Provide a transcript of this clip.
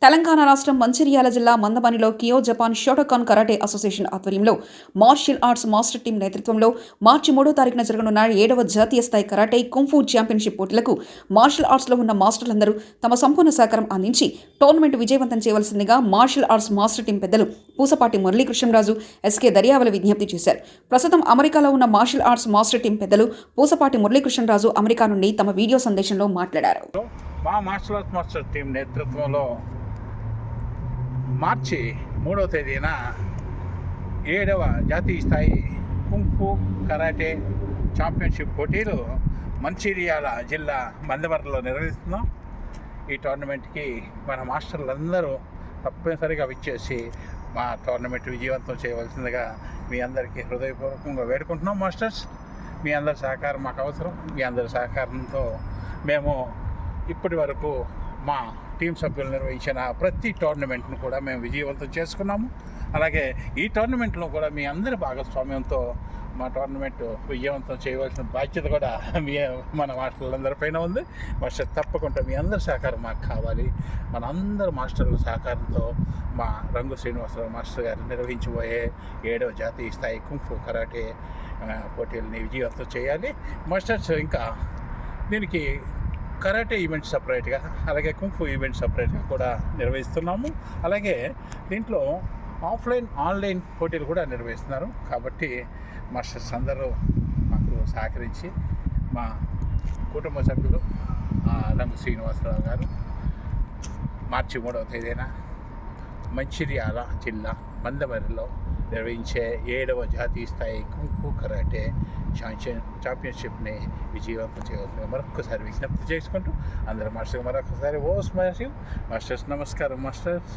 తెలంగాణ రాష్ట్రం మంచిర్యాల జిల్లా మందమనిలో కియో Japan Shotokan karate association ఆధ్వర్యంలో మార్షల్ ఆర్ట్స్ మాస్టర్ టీం నేతృత్వంలో మార్చి 3వ తారీఖున జరగనున్న 7వ జాతీయ స్థాయి కరాటే కుంఫు ఛాంపియన్షిప్ పోటీలకు మార్షల్ ఆర్ట్స్లో ఉన్న మాస్టర్లందరూ తమ సంపూర్ణ సహకారం అందించి టోర్నమెంట్ విజయవంతం చేయవలసిందిగా మార్షల్ ఆర్ట్స్ మాస్టర్ టీం పెద్దలు పూసపాటి మురళీకృష్ణరాజు ఎస్కే దర్యావల విజ్ఞప్తి చేశారు. ప్రస్తుతం అమెరికాలో ఉన్న మార్షల్ ఆర్ట్స్ మాస్టర్ టీం పెద్దలు పూసపాటి మురళీకృష్ణరాజు అమెరికా నుండి తమ వీడియో సందేశంలో మాట్లాడారు. మా మార్షల్ ఆర్ట్స్ మాస్టర్ టీం నేతృత్వంలో మార్చి 3వ తేదీన 7వ జాతీయ స్థాయి కుంఫు కరాటే ఛాంపియన్షిప్ పోటీలు మంచిర్యాల జిల్లా మందమరిలో నిర్వహిస్తున్నాం. ఈ టోర్నమెంట్కి మన మాస్టర్లందరూ తప్పనిసరిగా విచ్చేసి మా టోర్నమెంట్ విజయవంతం చేయవలసిందిగా మీ అందరికీ హృదయపూర్వకంగా వేడుకుంటున్నాం. మాస్టర్స్, మీ అందరి సహకారం మాకు అవసరం. మీ అందరి సహకారంతో మేము ఇప్పటి వరకు మా టీం సభ్యులు నిర్వహించిన ప్రతి టోర్నమెంట్ను కూడా మేము విజయవంతం చేసుకున్నాము. అలాగే ఈ టోర్నమెంట్లో కూడా మీ అందరి భాగస్వామ్యంతో మా టోర్నమెంట్ విజయవంతం చేయవలసిన బాధ్యత కూడా మన మాస్టర్లందరిపైన ఉంది. మాస్టర్, తప్పకుండా మీ అందరి సహకారం మాకు కావాలి. మన అందరు మాస్టర్ల సహకారంతో మా రంగు శ్రీనివాసరావు మాస్టర్ గారు నిర్వహించబోయే 7వ జాతీయ స్థాయి కుంఫు కరాటే పోటీలని విజయవంతం చేయాలి. మాస్టర్స్, ఇంకా దీనికి కరాటే ఈవెంట్ సపరేట్గా, అలాగే కుంఫు ఈవెంట్ సపరేట్గా కూడా నిర్వహిస్తున్నాము. అలాగే దీంట్లో ఆఫ్లైన్ ఆన్లైన్ పోటీలు కూడా నిర్వహిస్తున్నారు. కాబట్టి మాస్టర్స్ అందరూ మాకు సహకరించి మా కుటుంబ సభ్యులు రంగు శ్రీనివాసరావు గారు మార్చి 3వ తేదీన మంచిర్యాల జిల్లా మందమరిలో నిర్వహించే 7వ జాతీయ స్థాయి కుంఫు కరాటే ఛాంపియన్షిప్ని విజయవంతం చేయవలసిందిగా మరొకసారి విజ్ఞప్తి చేసుకుంటూ అందరూ మాస్టర్ మరొకసారి మాస్టర్స్ నమస్కారం. మాస్టర్స్.